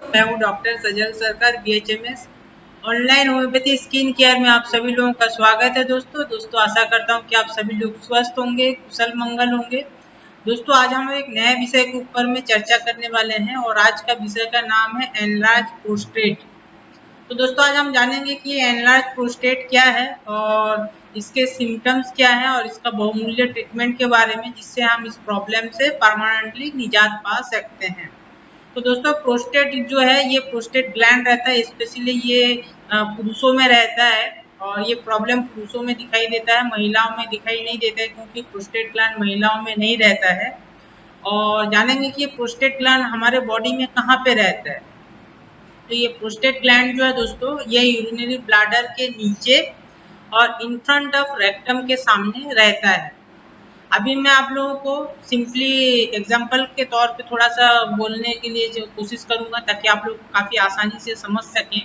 मैं हूँ डॉक्टर सजल सरकार BHMS. Online homeopathy skin care में आप सभी लोगों का स्वागत है। दोस्तों आशा करता हूँ कि आप सभी लोग स्वस्थ होंगे, कुशल मंगल होंगे। दोस्तों आज हम एक नए विषय के ऊपर में चर्चा करने वाले हैं और आज का विषय का नाम है एनलार्ज प्रोस्टेट। तो दोस्तों आज हम जानेंगे कि एनलार्ज प्रोस्टेट क्या है और इसके सिम्टम्स क्या है और इसका बहुमूल्य ट्रीटमेंट के बारे में, जिससे हम इस प्रॉब्लम से परमानेंटली निजात पा सकते हैं। तो दोस्तों प्रोस्टेट जो है ये प्रोस्टेट ग्लैंड रहता है, स्पेशली ये पुरुषों में रहता है और ये प्रॉब्लम पुरुषों में दिखाई देता है, महिलाओं में दिखाई नहीं देता है क्योंकि प्रोस्टेट ग्लैंड महिलाओं में नहीं रहता है। और जानेंगे कि ये प्रोस्टेट ग्लैंड हमारे बॉडी में कहाँ पे रहता है। तो ये प्रोस्टेट ग्लैंड जो है दोस्तों ये यूरिनरी ब्लैडर के नीचे और इन फ्रंट ऑफ रेक्टम के सामने रहता है। अभी मैं आप लोगों को सिंपली एग्जाम्पल के तौर पे थोड़ा सा बोलने के लिए जो कोशिश करूंगा ताकि आप लोग काफ़ी आसानी से समझ सकें।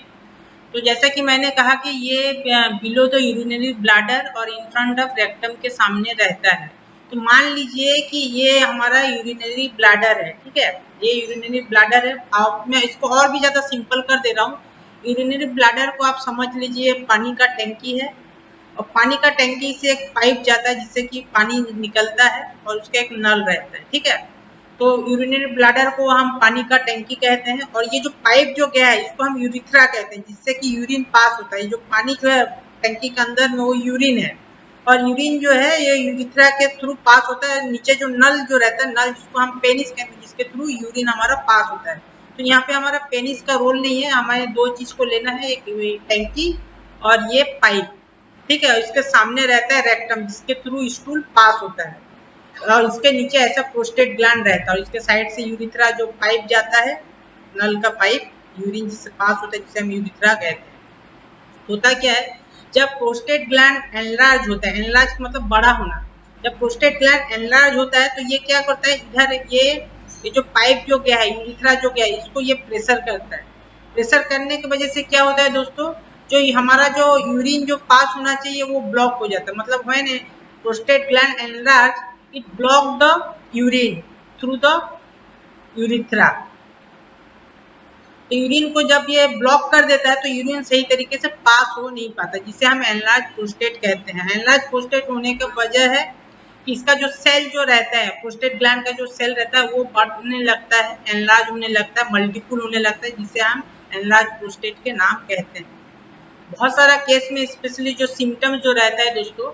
तो जैसा कि मैंने कहा कि ये बिलो द यूरिनरी ब्लैडर और इन फ्रंट ऑफ रेक्टम के सामने रहता है। तो मान लीजिए कि ये हमारा यूरिनरी ब्लैडर है, ठीक है, ये यूरिनरी ब्लैडर है। आप मैं इसको और भी ज़्यादा सिंपल कर दे रहा हूँ। यूरिनरी ब्लैडर को आप समझ लीजिए पानी का टैंकी है और पानी का टैंकी से एक पाइप जाता है जिससे कि पानी निकलता है और उसका एक नल रहता है, ठीक है। तो यूरिनरी ब्लैडर को हम पानी का टैंकी कहते हैं और ये जो पाइप जो गया है इसको हम यूरिथ्रा कहते हैं, जिससे कि यूरिन पास होता है। जो पानी जो है टैंकी के अंदर में वो यूरिन है और यूरिन जो है ये यूरिथ्रा के थ्रू पास होता है। नीचे जो नल जो रहता है, नल जिसको हम पेनिस कहते हैं, जिसके थ्रू यूरिन हमारा पास होता है। तो यहाँ पे हमारा पेनिस का रोल नहीं है, हमारे दो चीज को लेना है, एक टैंकी और ये पाइप, ठीक है। इसके सामने रहता है रेक्टम जिसके थ्रू स्टूल पास होता है और इसके नीचे ऐसा प्रोस्टेट ग्लैंड रहता है और इसके साइड से यूरिथ्रा जो पाइप जाता है, नल का पाइप यूरिन जिससे पास होता है, जिसे हम यूरिथ्रा कहते हैं। होता क्या है, जब प्रोस्टेट ग्लैंड एनलार्ज होता है, एनलार्ज मतलब बड़ा होना, जब प्रोस्टेट ग्लैंड एनलार्ज होता है तो ये क्या करता है, इधर ये जो पाइप जो गया है, यूरिथ्रा जो गया है, इसको ये प्रेशर करता है। प्रेशर करने की वजह से क्या होता है दोस्तों, जो हमारा जो यूरिन जो पास होना चाहिए वो ब्लॉक हो जाता है। मतलब when prostate gland enlarge it block the urine through the urethra. तो यूरिन को जब ये ब्लॉक कर देता है तो यूरिन सही तरीके से पास हो नहीं पाता, जिसे हम एनलार्ज प्रोस्टेट कहते हैं। एनलार्ज प्रोस्टेट होने का वजह है कि इसका जो सेल जो रहता है, प्रोस्टेट ग्लैंड का जो सेल रहता है वो बढ़ने लगता है, एनलार्ज होने लगता है, मल्टीपुल होने लगता है, जिसे हम एनलार्ज प्रोस्टेट के नाम कहते हैं। बहुत सारा केस में स्पेशली जो सिम्टम जो रहता है दोस्तों,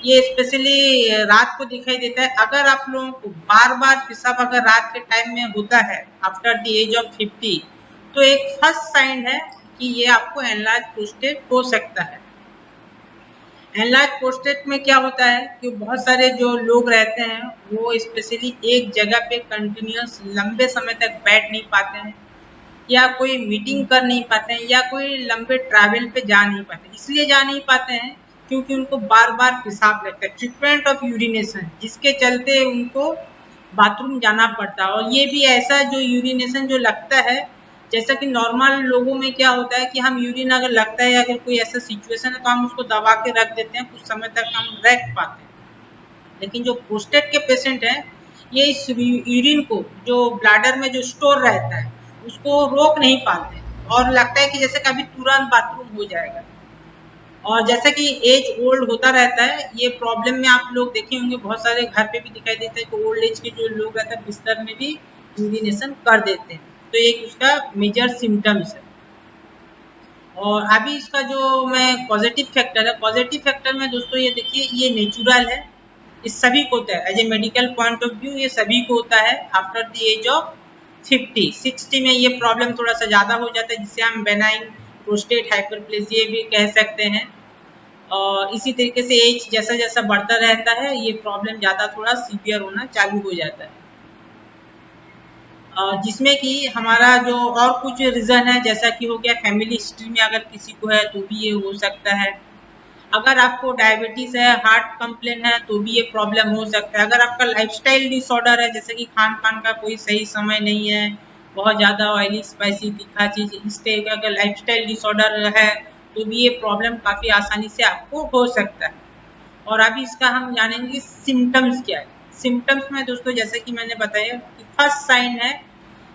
ये स्पेशली रात को दिखाई देता है। अगर आप लोगों को बार बार पेशाब अगर रात के टाइम में होता है आफ्टर द एज ऑफ 50, तो एक फर्स्ट साइन है कि ये आपको एनलार्ज प्रोस्टेट हो सकता है। एनलार्ज प्रोस्टेट में क्या होता है कि बहुत सारे जो लोग रहते हैं वो स्पेशली एक जगह पे कंटिन्यूस लंबे समय तक बैठ नहीं पाते हैं, या कोई मीटिंग कर नहीं पाते हैं, या कोई लंबे ट्रैवल पे जा नहीं पाते। इसलिए जा नहीं पाते हैं क्योंकि उनको बार बार पेशाब लगता है, फ्रीक्वेंट ऑफ यूरिनेशन, जिसके चलते उनको बाथरूम जाना पड़ता है। और ये भी ऐसा जो यूरिनेशन जो लगता है, जैसा कि नॉर्मल लोगों में क्या होता है कि हम यूरिन अगर लगता है, अगर कोई ऐसा सिचुएशन है तो हम उसको दबा के रख देते हैं, कुछ समय तक हम रख पाते हैं। लेकिन जो प्रोस्टेट के पेशेंट हैं, ये इस यूरिन को जो ब्लैडर में जो स्टोर रहता है उसको रोक नहीं पाते और लगता है कि जैसे कभी तुरंत बाथरूम हो जाएगा। और जैसे कि एज ओल्ड होता रहता है, ये प्रॉब्लम में आप लोग देखे होंगे बहुत सारे घर पे भी दिखाई देता है कि ओल्ड एज के जो लोग रहते हैं बिस्तर में भी यूरिनेशन कर देते हैं। तो एक उसका मेजर सिम्टम्स है। और अभी इसका जो मैं पॉजिटिव फैक्टर है, पॉजिटिव फैक्टर में दोस्तों ये देखिए, ये नेचुरल है, इस सभी को होता है। As a medical point of view ये सभी को होता है आफ्टर द एज ऑफ 50। 60 में ये प्रॉब्लम थोड़ा सा ज़्यादा हो जाता है, जिसे हम बेनाइन प्रोस्टेट हाइपरप्लेसिया भी कह सकते हैं। और इसी तरीके से एज जैसा जैसा बढ़ता रहता है ये प्रॉब्लम ज़्यादा थोड़ा सीवियर होना चालू हो जाता है। जिसमें कि हमारा जो और कुछ रीज़न है, जैसा कि हो गया फैमिली हिस्ट्री में अगर किसी को है तो भी ये हो सकता है। अगर आपको डायबिटीज़ है, हार्ट कंप्लेन है, तो भी ये प्रॉब्लम हो सकता है। अगर आपका लाइफस्टाइल डिसऑर्डर है, जैसे कि खान पान का कोई सही समय नहीं है, बहुत ज़्यादा ऑयली स्पाइसी तीखा चीज़, इस तरह का अगर लाइफस्टाइल डिसऑर्डर है तो भी ये प्रॉब्लम काफ़ी आसानी से आपको हो सकता है। और अभी इसका हम जानेंगे सिम्टम्स क्या है। सिम्टम्स में दोस्तों जैसे कि मैंने बताया कि फर्स्ट साइन है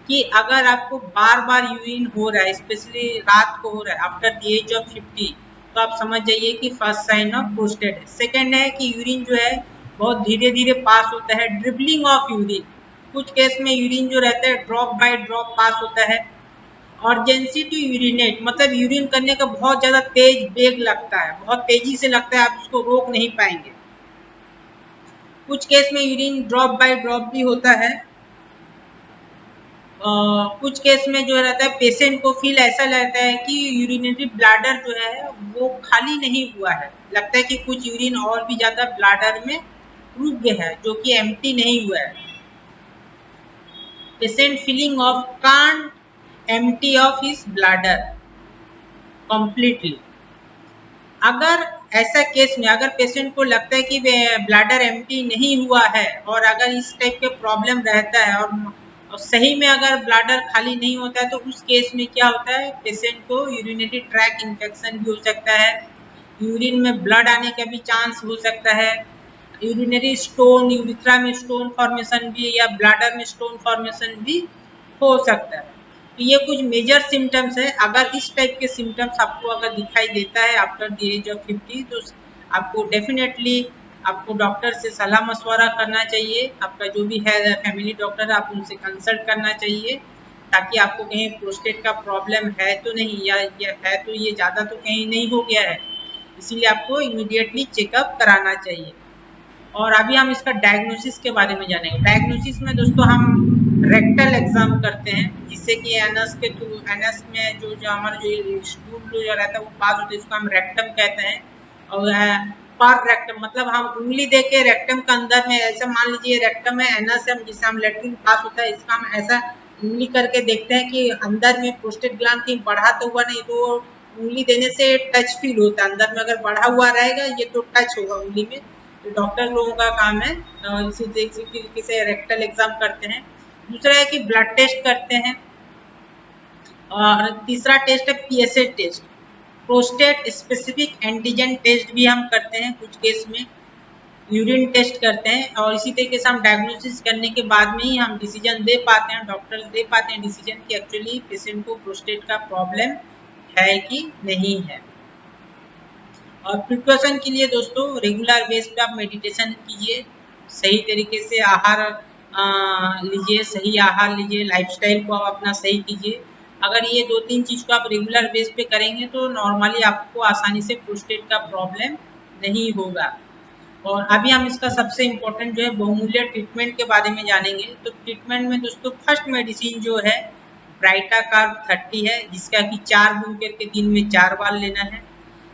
कि अगर आपको बार बार यूरिन हो रहा है, स्पेशली रात को हो रहा है आफ्टर द एज ऑफ 50, तो आप समझ जाइए कि फर्स्ट साइन ऑफ प्रोस्टेट है। सेकेंड है कि यूरिन जो है बहुत धीरे धीरे पास होता है, ड्रिबलिंग ऑफ यूरिन, कुछ केस में यूरिन जो रहता है ड्रॉप बाय ड्रॉप पास होता है। अर्जेंसी टू यूरिनेट मतलब यूरिन करने का बहुत ज्यादा तेज वेग लगता है, बहुत तेजी से लगता है, आप उसको रोक नहीं पाएंगे। कुछ केस में यूरिन ड्रॉप बाय ड्रॉप भी होता है। कुछ केस में जो रहता है पेशेंट को फील ऐसा लगता है कि यूरिनरी ब्लैडर जो है वो खाली नहीं हुआ है, लगता है कि कुछ यूरिन और भी ज्यादा ब्लैडर में रुक गया है जो कि एम्प्टी नहीं हुआ है। Patient feeling of can't empty of his bladder completely. अगर ऐसा केस में अगर पेशेंट को लगता है कि ब्लैडर एम्प्टी नहीं हुआ है और अगर इस टाइप के प्रॉब्लम रहता है और सही में अगर ब्लैडर खाली नहीं होता है, तो उस केस में क्या होता है, पेशेंट को यूरिनरी ट्रैक इन्फेक्शन भी हो सकता है, यूरिन में ब्लड आने का भी चांस हो सकता है, यूरिनरी स्टोन, यूरिथ्रा में स्टोन फॉर्मेशन भी या ब्लैडर में स्टोन फॉर्मेशन भी हो सकता है। तो ये कुछ मेजर सिम्टम्स है। अगर इस टाइप के सिम्टम्स आपको अगर दिखाई देता है आफ्टर द एज ऑफ 50, तो आपको डेफिनेटली आपको डॉक्टर से सलाह मशवरा करना चाहिए। आपका जो भी है फैमिली डॉक्टर, आप उनसे कंसल्ट करना चाहिए, ताकि आपको कहीं प्रोस्टेट का प्रॉब्लम है तो नहीं, या है तो ये ज़्यादा तो कहीं नहीं हो गया है, इसीलिए आपको इमीडिएटली चेकअप कराना चाहिए। और अभी हम इसका डायग्नोसिस के बारे में जानेंगे। डायग्नोसिस में दोस्तों हम रेक्टल एग्जाम करते हैं, जिससे कि एनस के थ्रू, एनस में जो हमारा जो स्टूल जो रहता है वो पास होता है, इसको हम रेक्टम कहते हैं। और पर रेक्टम मतलब हम उंगली दे के रेक्टम के अंदर में, ऐसा मान लीजिए रेक्टम है, एनस है जिससे हम लेट्रिन पास होता है, इसका हम ऐसा उंगली करके देखते हैं कि अंदर में प्रोस्टेट ग्लैंड कहीं बढ़ा तो हुआ नहीं, तो उंगली देने से टच फील होता है, अंदर में अगर बढ़ा हुआ रहेगा ये तो टच होगा उंगली में। तो डॉक्टर लोगों का काम है इसी तरीके से रेक्टल एग्जाम करते हैं। दूसरा है कि ब्लड टेस्ट करते हैं, और तीसरा टेस्ट है PSA test, prostate specific antigen test भी हम करते हैं कुछ केस में, यूरिन टेस्ट करते हैं, और इसी तरीके से हम डायग्नोसिस करने के बाद में ही हम डिसीजन दे पाते हैं, डॉक्टर्स दे पाते हैं डिसीजन कि एक्चुअली पेशेंट को प्रोस्टेट का प्रॉब्लम है कि नहीं है। और प्रिकॉशन के लिए दोस्तों रेगुलर बेस पे आप मेडिटेशन कीजिए, सही तरीके से आहार लीजिए, सही आहार लीजिए, लाइफस्टाइल को आप अपना सही कीजिए। अगर ये 2-3 चीज़ को आप रेगुलर बेस पे करेंगे तो नॉर्मली आपको आसानी से प्रोस्टेट का प्रॉब्लम नहीं होगा। और अभी हम इसका सबसे इम्पोर्टेंट जो है बहुमूल्य ट्रीटमेंट के बारे में जानेंगे। तो ट्रीटमेंट में दोस्तों फर्स्ट मेडिसिन जो है ब्राइटा कार्ब 30 है, जिसका कि 4 बूंद करके दिन में 4 बार लेना है।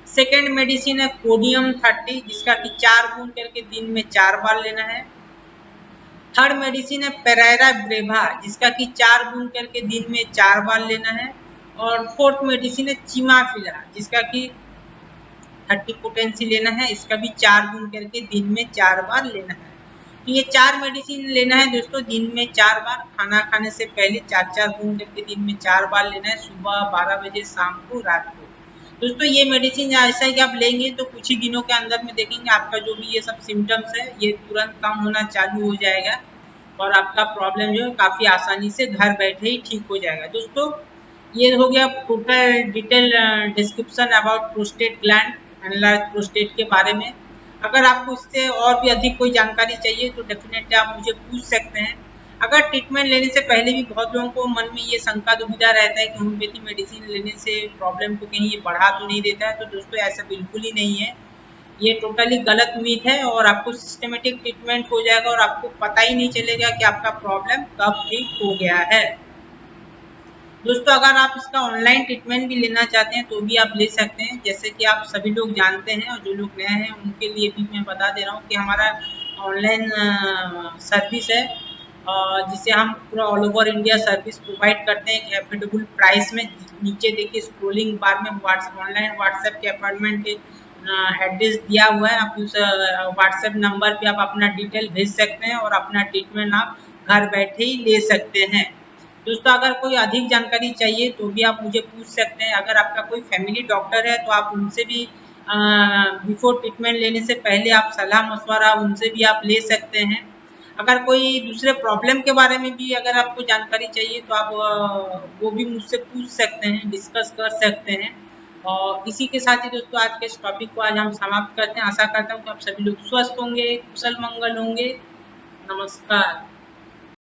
सेकेंड मेडिसिन है कोडियम 30, जिसका कि 4 बूंद करके दिन में 4 बार लेना है। थर्ड मेडिसिन है पेरेरा ब्रेवा, जिसका कि 4 बूंद करके दिन में 4 बार लेना है। और फोर्थ मेडिसिन है चिमाफिला, जिसका कि 30 पोटेंसी लेना है, इसका भी 4 बूंद करके दिन में 4 बार लेना है। तो ये 4 मेडिसिन लेना है दोस्तों दिन में 4 बार, खाना खाने से पहले 4-4 बूंद करके दिन में 4 बार लेना है, सुबह 12 बजे, शाम को, रात को। दोस्तों ये मेडिसिन ऐसा है कि आप लेंगे तो कुछ ही दिनों के अंदर में देखेंगे आपका जो भी ये सब सिम्टम्स है ये तुरंत कम होना चालू हो जाएगा, और आपका प्रॉब्लम जो है काफ़ी आसानी से घर बैठे ही ठीक हो जाएगा। दोस्तों ये हो गया total detail description about prostate gland, enlarge prostate के बारे में। अगर आपको इससे और भी अधिक कोई जानकारी चाहिए तो डेफिनेटली आप मुझे पूछ सकते हैं। अगर ट्रीटमेंट लेने से पहले भी बहुत लोगों को मन में ये शंका दुविधा रहता है कि होम्योपैथी मेडिसिन लेने से प्रॉब्लम को कहीं ये बढ़ा तो नहीं देता है, तो दोस्तों ऐसा बिल्कुल ही नहीं है, ये टोटली गलत उम्मीद है, और आपको सिस्टमेटिक ट्रीटमेंट हो जाएगा और आपको पता ही नहीं चलेगा कि आपका प्रॉब्लम कब ठीक हो गया है। दोस्तों अगर आप इसका ऑनलाइन ट्रीटमेंट भी लेना चाहते हैं तो भी आप ले सकते हैं, जैसे कि आप सभी लोग जानते हैं, और जो लोग नए हैं उनके लिए भी मैं बता दे रहा हूँ कि हमारा ऑनलाइन सर्विस है, जिसे हम पूरा all over India service provide करते हैं एक एफोर्डेबल प्राइस में। नीचे देखिए स्क्रोलिंग बार में ऑनलाइन व्हाट्सएप के अपॉइंटमेंट के एड्रेस दिया हुआ है, आप उस व्हाट्सएप नंबर पे आप अपना डिटेल भेज सकते हैं और अपना ट्रीटमेंट आप घर बैठे ही ले सकते हैं। दोस्तों अगर कोई अधिक जानकारी चाहिए तो भी आप मुझे पूछ सकते हैं। अगर आपका कोई फैमिली डॉक्टर है तो आप उनसे भी बिफोर ट्रीटमेंट लेने से पहले आप सलाह मशवरा उनसे भी आप ले सकते हैं। अगर कोई दूसरे प्रॉब्लम के बारे में भी अगर आपको जानकारी चाहिए तो आप वो भी मुझसे पूछ सकते हैं, डिस्कस कर सकते हैं। और इसी के साथ ही दोस्तों आज के इस टॉपिक को आज हम समाप्त करते हैं। आशा करता हूँ कि आप सभी लोग स्वस्थ होंगे, कुशल मंगल होंगे। नमस्कार।